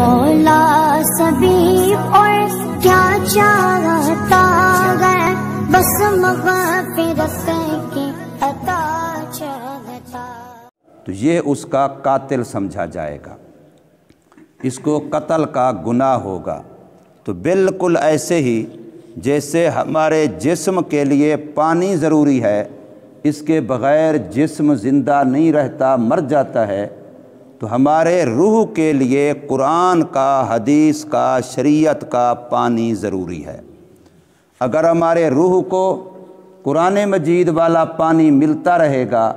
مولا سبھی اور کیا چاہتا ہے، بس مغفرت کی عطا چاہتا۔ تو یہ اس کا قاتل سمجھا جائے گا، اس کو قتل کا گناہ ہوگا۔ تو بالکل ایسے ہی جیسے ہمارے جسم کے لیے پانی ضروری ہے، اس کے بغیر جسم زندہ نہیں رہتا، مر جاتا ہے، تو ہمارے روح کے لیے قرآن کا، حدیث کا، شریعت کا پانی ضروری ہے۔ اگر ہمارے روح کو قرآن مجید والا پانی ملتا رہے گا،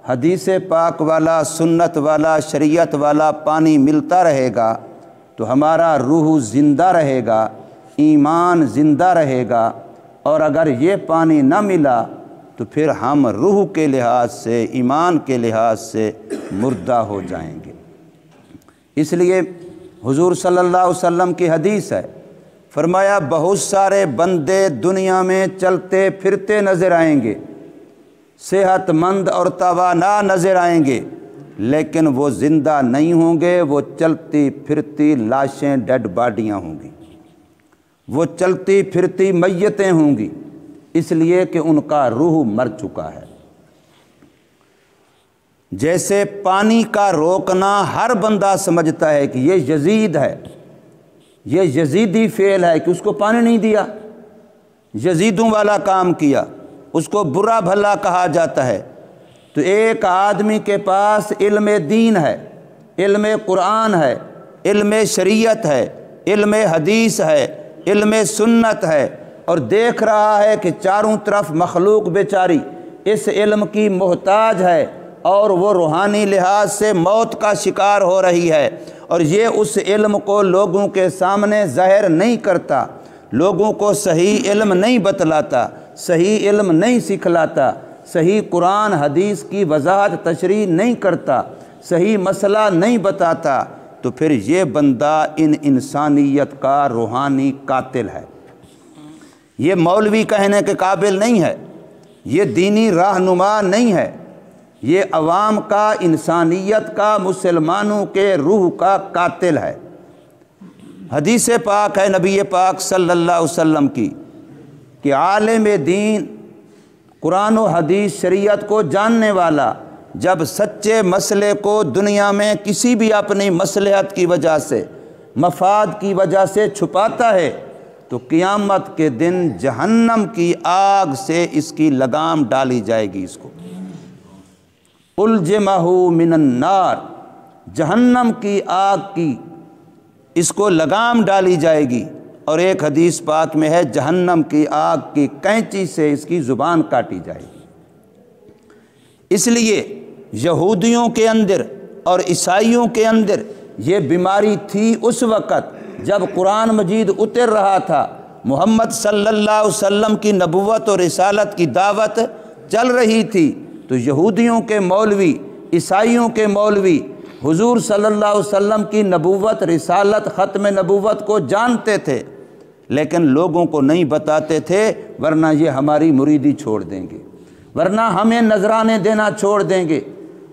حدیث پاک والا، سنت والا، شریعت والا پانی ملتا رہے گا، تو ہمارا روح زندہ رہے گا، ایمان زندہ رہے گا۔ اور اگر یہ پانی نہ ملا تو پھر ہم روح کے لحاظ سے، ایمان کے لحاظ سے مردہ ہو جائیں گے۔ اس لیے حضور صلی اللہ علیہ وسلم کی حدیث ہے، فرمایا بہت سارے بندے دنیا میں چلتے پھرتے نظر آئیں گے، صحت مند اور توانا نظر آئیں گے، لیکن وہ زندہ نہیں ہوں گے، وہ چلتی پھرتی لاشیں، ڈیڈ باڈیاں ہوں گی، وہ چلتی پھرتی میتیں ہوں گی، اس لیے کہ ان کا روح مر چکا ہے۔ جیسے پانی کا روکنا ہر بندہ سمجھتا ہے کہ یہ یزید ہے، یہ یزیدی فعل ہے کہ اس کو پانی نہیں دیا، یزیدوں والا کام کیا، اس کو برا بھلا کہا جاتا ہے۔ تو ایک آدمی کے پاس علم دین ہے، علم قرآن ہے، علم شریعت ہے، علم حدیث ہے، علم سنت ہے، اور دیکھ رہا ہے کہ چاروں طرف مخلوق بیچاری اس علم کی محتاج ہے اور وہ روحانی لحاظ سے موت کا شکار ہو رہی ہے، اور یہ اس علم کو لوگوں کے سامنے ظاہر نہیں کرتا، لوگوں کو صحیح علم نہیں بتلاتا، صحیح علم نہیں سکھلاتا، صحیح قرآن حدیث کی وضاحت تشریح نہیں کرتا، صحیح مسئلہ نہیں بتاتا، تو پھر یہ بندہ ان انسانیت کا روحانی قاتل ہے۔ یہ مولوی کہنے کے قابل نہیں ہے، یہ دینی رہنما نہیں ہے، یہ عوام کا، انسانیت کا، مسلمانوں کے روح کا قاتل ہے۔ حدیث پاک ہے نبی پاک صلی اللہ علیہ وسلم کی کہ عالم دین، قرآن و حدیث شریعت کو جاننے والا جب سچے مسئلے کو دنیا میں کسی بھی اپنی مصلحت کی وجہ سے، مفاد کی وجہ سے چھپاتا ہے، تو قیامت کے دن جہنم کی آگ سے اس کی لگام ڈالی جائے گی۔ اس کو الجمہ من النار، جہنم کی آگ کی اس کو لگام ڈالی جائے گی، اور ایک حدیث پاک میں ہے جہنم کی آگ کی کینچی سے اس کی زبان کاٹی جائے گی۔ اس لیے یہودیوں کے اندر اور عیسائیوں کے اندر یہ بیماری تھی اس وقت جب قرآن مجید اتر رہا تھا، محمد صلی اللہ علیہ وسلم کی نبوت اور رسالت کی دعوت چل رہی تھی، تو یہودیوں کے مولوی، عیسائیوں کے مولوی حضور صلی اللہ علیہ وسلم کی نبوت، رسالت، ختم نبوت کو جانتے تھے، لیکن لوگوں کو نہیں بتاتے تھے، ورنہ یہ ہماری مریدی چھوڑ دیں گے، ورنہ ہمیں نذرانے دینا چھوڑ دیں گے،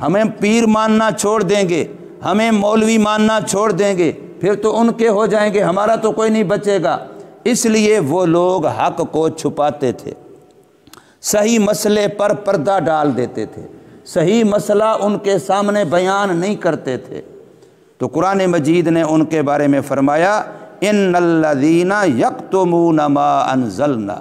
ہمیں پیر ماننا چھوڑ دیں گے، ہمیں مولوی ماننا چھوڑ دیں گے، پھر تو ان کے ہو جائیں گے، ہمارا تو کوئی نہیں بچے گا۔ اس لیے وہ لوگ حق کو چھپاتے تھے، صحیح مسئلے پر پردہ ڈال دیتے تھے، صحیح مسئلہ ان کے سامنے بیان نہیں کرتے تھے۔ تو قرآن مجید نے ان کے بارے میں فرمایا ان الذین یکتمون ما انزلنا،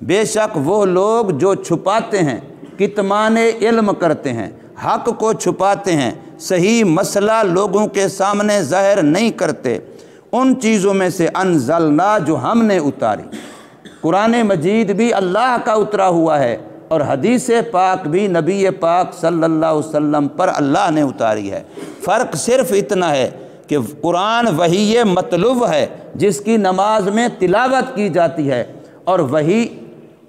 بے شک وہ لوگ جو چھپاتے ہیں، کتمان علم کرتے ہیں، حق کو چھپاتے ہیں، صحیح مسئلہ لوگوں کے سامنے ظاہر نہیں کرتے، ان چیزوں میں سے انزلنا جو ہم نے اتاری۔ قرآن مجید بھی اللہ کا اترا ہوا ہے، اور حدیث پاک بھی نبی پاک صلی اللہ علیہ وسلم پر اللہ نے اتاری ہے۔ فرق صرف اتنا ہے کہ قرآن وحی مطلوب ہے جس کی نماز میں تلاوت کی جاتی ہے، اور وحی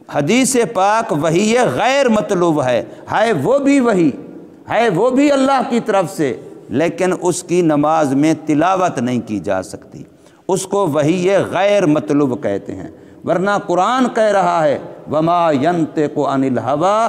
حدیث پاک وحی غیر مطلوب ہے وہ بھی وحی ہے، وہ بھی اللہ کی طرف سے، لیکن اس کی نماز میں تلاوت نہیں کی جا سکتی، اس کو وحی غیر مطلوب کہتے ہیں۔ ورنہ قرآن کہہ رہا ہے وما ینطق عن الہویٰ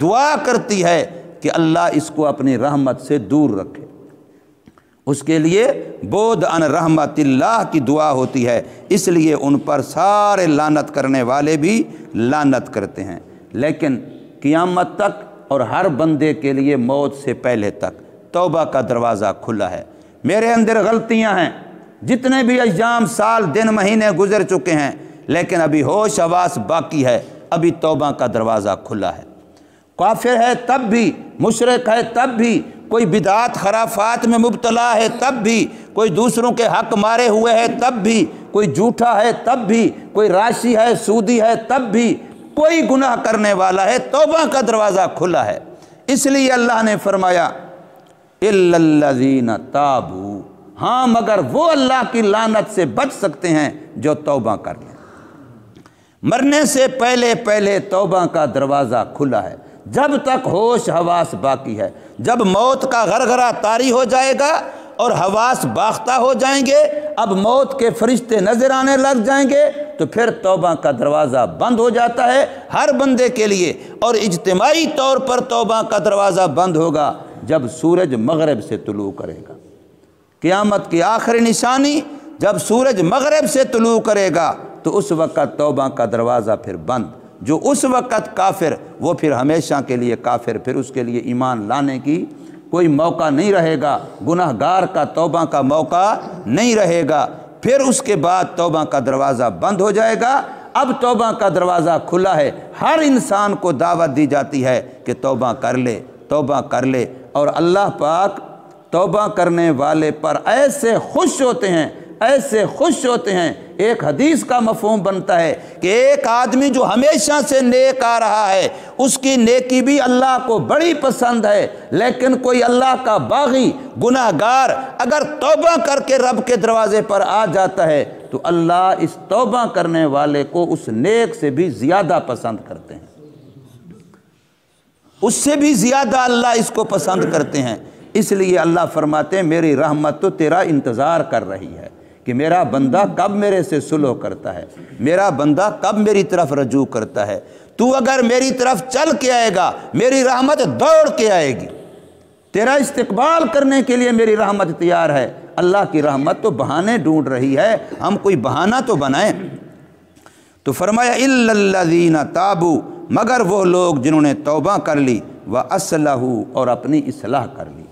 دعا کرتی ہے کہ اللہ اس کو اپنی رحمت سے دور رکھے، اس کے لیے بود ان رحمت اللہ کی دعا ہوتی ہے، اس لیے ان پر سارے لعنت کرنے والے بھی لعنت کرتے ہیں۔ لیکن قیامت تک اور ہر بندے کے لیے موت سے پہلے تک توبہ کا دروازہ کھلا ہے۔ میرے اندر غلطیاں ہیں، جتنے بھی ایام، سال، دن، مہینے گزر چکے ہیں، لیکن ابھی ہوش حواس باقی ہے، ابھی توبہ کا دروازہ کھلا ہے۔ کافر ہے تب بھی، مشرک ہے تب بھی، کوئی بدعات خرافات میں مبتلا ہے تب بھی، کوئی دوسروں کے حق مارے ہوئے ہے تب بھی، کوئی جھوٹا ہے تب بھی، کوئی راشی ہے، سودی ہے تب بھی، کوئی گناہ کرنے والا ہے، توبہ کا دروازہ کھلا ہے۔ اس لیے اللہ نے فرمایا اِلَّا الَّذِينَ تَابُوا، ہاں مگر وہ اللہ کی لعنت سے بچ سکتے ہیں جو توبہ کر لیں۔ مرنے سے پہلے پہلے توبہ کا دروازہ کھلا ہے، جب تک ہوش حواس باقی ہے۔ جب موت کا غرغرہ طاری ہو جائے گا اور حواس باختہ ہو جائیں گے، اب موت کے فرشتے نظر آنے لگ جائیں گے، تو پھر توبہ کا دروازہ بند ہو جاتا ہے ہر بندے کے لیے۔ اور اجتماعی طور پر توبہ کا دروازہ بند ہوگا جب سورج مغرب سے طلوع کرے گا۔ قیامت کی آخری نشانی جب سورج مغرب سے طلوع کرے گا تو اس وقت توبہ کا دروازہ پھر بند۔ جو اس وقت کافر، وہ پھر ہمیشہ کے لیے کافر، پھر اس کے لیے ایمان لانے کی کوئی موقع نہیں رہے گا، گناہ گار کا توبہ کا موقع نہیں رہے گا۔ پھر اس کے بعد توبہ کا دروازہ بند ہو جائے گا۔ اب توبہ کا دروازہ کھلا ہے، ہر انسان کو دعوت دی جاتی ہے کہ توبہ کر لے، توبہ کر لے۔ اور اللہ پاک توبہ کرنے والے پر ایسے خوش ہوتے ہیں، ایسے خوش ہوتے ہیں۔ ایک حدیث کا مفہوم بنتا ہے کہ ایک آدمی جو ہمیشہ سے نیک آ رہا ہے، اس کی نیکی بھی اللہ کو بڑی پسند ہے، لیکن کوئی اللہ کا باغی گناہ گار اگر توبہ کر کے رب کے دروازے پر آ جاتا ہے تو اللہ اس توبہ کرنے والے کو اس نیک سے بھی زیادہ پسند کرتے ہیں، اس سے بھی زیادہ اللہ اس کو پسند کرتے ہیں۔ اس لیے اللہ فرماتے ہیں میری رحمت تو تیرا انتظار کر رہی ہے کہ میرا بندہ کب میرے سے صلح کرتا ہے، میرا بندہ کب میری طرف رجوع کرتا ہے۔ تو اگر میری طرف چل کے آئے گا، میری رحمت دوڑ کے آئے گی، تیرا استقبال کرنے کے لیے میری رحمت تیار ہے۔ اللہ کی رحمت تو بہانے ڈھونڈ رہی ہے، ہم کوئی بہانہ تو بنائیں۔ تو فرمایا اِلَّا الَّذِينَ تَابُوا، مگر وہ لوگ جنہوں نے توبہ کر لی، وَأَصْلَحُوا، اور اپنی اصلاح کر لی،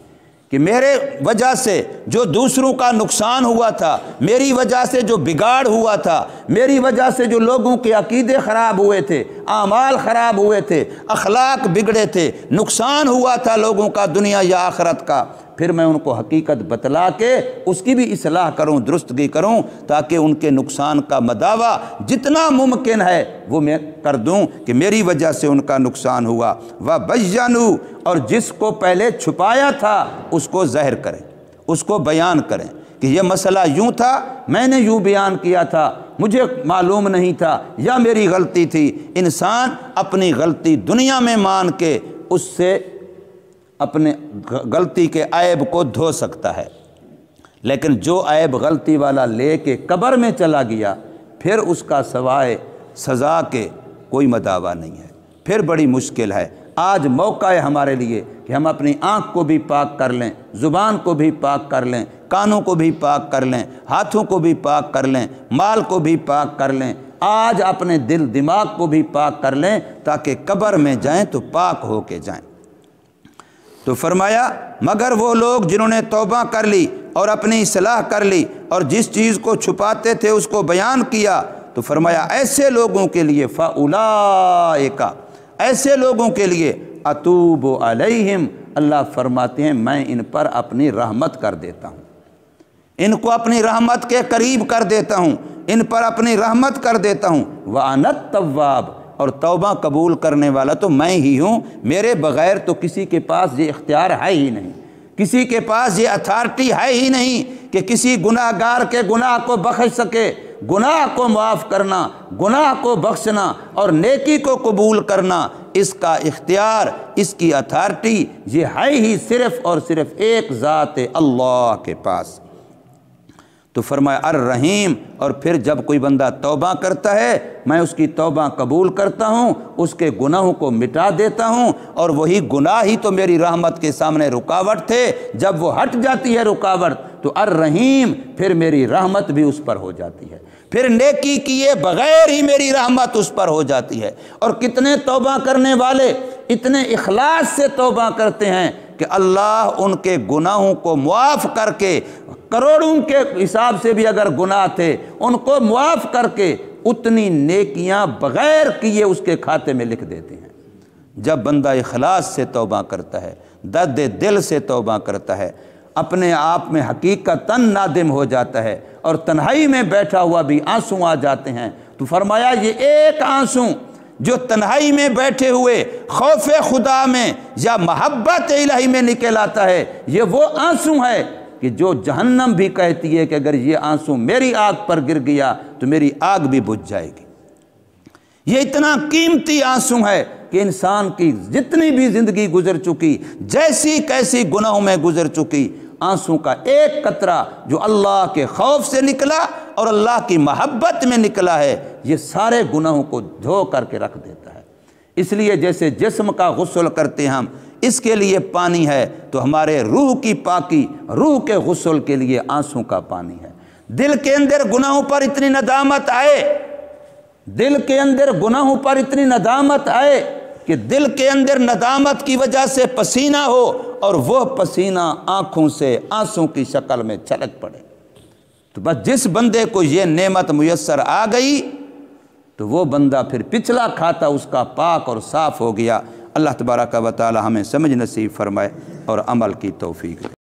کہ میرے وجہ سے جو دوسروں کا نقصان ہوا تھا، میری وجہ سے جو بگاڑ ہوا تھا، میری وجہ سے جو لوگوں کے عقیدے خراب ہوئے تھے، اعمال خراب ہوئے تھے، اخلاق بگڑے تھے، نقصان ہوا تھا لوگوں کا دنیا یا آخرت کا، پھر میں ان کو حقیقت بتلا کے اس کی بھی اصلاح کروں، درستگی کروں، تاکہ ان کے نقصان کا مداوع جتنا ممکن ہے وہ میں کر دوں کہ میری وجہ سے ان کا نقصان ہوا۔ وَبَيَّنُوا، اور جس کو پہلے چھپایا تھا اس کو ظاہر کریں، اس کو بیان کریں کہ یہ مسئلہ یوں تھا، میں نے یوں بیان کیا تھا، مجھے معلوم نہیں تھا، یا میری غلطی تھی۔ انسان اپنی غلطی دنیا میں مان کے اس سے اپنے غلطی کے عیب کو دھو سکتا ہے، لیکن جو عیب غلطی والا لے کے قبر میں چلا گیا، پھر اس کا سوائے سزا کے کوئی مداوع نہیں ہے، پھر بڑی مشکل ہے۔ آج موقع ہے ہمارے لیے کہ ہم اپنی آنکھ کو بھی پاک کر لیں، زبان کو بھی پاک کر لیں، کانوں کو بھی پاک کر لیں، ہاتھوں کو بھی پاک کر لیں، مال کو بھی پاک کر لیں، آج اپنے دل دماغ کو بھی پاک کر لیں، تاکہ قبر میں جائیں تو پاک ہو کے جائیں۔ تو فرمایا مگر وہ لوگ جنہوں نے توبہ کر لی اور اپنی اصلاح کر لی اور جس چیز کو چھپاتے تھے اس کو بیان کیا، تو فرمایا ایسے لوگوں کے لیے فَأُولَٰئِکَ، ایسے لوگوں کے لیے اتوب علیہم، اللہ فرماتے ہیں میں ان پر اپنی رحمت کر دیتا ہوں، ان کو اپنی رحمت کے قریب کر دیتا ہوں، ان پر اپنی رحمت کر دیتا ہوں۔ وَأَنَا التَّوَّابُ، اور توبہ قبول کرنے والا تو میں ہی ہوں، میرے بغیر تو کسی کے پاس یہ اختیار ہے ہی نہیں، کسی کے پاس یہ اتھارٹی ہے ہی نہیں کہ کسی گناہ گار کے گناہ کو بخش سکے۔ گناہ کو معاف کرنا، گناہ کو بخشنا اور نیکی کو قبول کرنا، اس کا اختیار، اس کی اتھارٹی یہ ہے ہی صرف اور صرف ایک ذات اللہ کے پاس۔ تو فرمایا الرحیم، اور پھر جب کوئی بندہ توبہ کرتا ہے میں اس کی توبہ قبول کرتا ہوں، اس کے گناہوں کو مٹا دیتا ہوں، اور وہی گناہ ہی تو میری رحمت کے سامنے رکاوٹ تھے، جب وہ ہٹ جاتی ہے رکاوٹ تو الرحیم، پھر میری رحمت بھی اس پر ہو جاتی ہے، پھر نیکی کیے بغیر ہی میری رحمت اس پر ہو جاتی ہے۔ اور کتنے توبہ کرنے والے اتنے اخلاص سے توبہ کرتے ہیں کہ اللہ ان کے گناہوں کو معاف کر کے، کروڑوں کے حساب سے بھی اگر گناہ تھے ان کو معاف کر کے اتنی نیکیاں بغیر کیے اس کے کھاتے میں لکھ دیتے ہیں۔ جب بندہ اخلاص سے توبہ کرتا ہے، درد دل سے توبہ کرتا ہے، اپنے آپ میں حقیقتاً نادم ہو جاتا ہے اور تنہائی میں بیٹھا ہوا بھی آنسو آ جاتے ہیں، تو فرمایا یہ ایک آنسو جو تنہائی میں بیٹھے ہوئے خوف خدا میں یا محبت الہی میں نکل آتا ہے، یہ وہ آنسو ہے کہ جو جہنم بھی کہتی ہے کہ اگر یہ آنسو میری آگ پر گر گیا تو میری آگ بھی بجھ جائے گی۔ یہ اتنا قیمتی آنسو ہے کہ انسان کی جتنی بھی زندگی گزر چکی، جیسی کیسی گناہوں میں گزر چکی، آنسو کا ایک قطرہ جو اللہ کے خوف سے نکلا اور اللہ کی محبت میں نکلا ہے، یہ سارے گناہوں کو دھو کر کے رکھ دیتا ہے۔ اس لیے جیسے جسم کا غسل کرتے ہم، اس کے لیے پانی ہے، تو ہمارے روح کی پاکی، روح کے غسل کے لیے آنسو کا پانی ہے۔ دل کے اندر گناہوں پر اتنی ندامت آئے، دل کے اندر گناہوں پر اتنی ندامت آئے کہ دل کے اندر ندامت کی وجہ سے پسینہ ہو اور وہ پسینہ آنکھوں سے آنسوں کی شکل میں چھلک پڑے، تو بس جس بندے کو یہ نعمت میسر آ گئی تو وہ بندہ پھر پچھلا کھاتا اس کا پاک اور صاف ہو گیا۔ اللہ تبارک و تعالی ہمیں سمجھ نصیب فرمائے اور عمل کی توفیق دے۔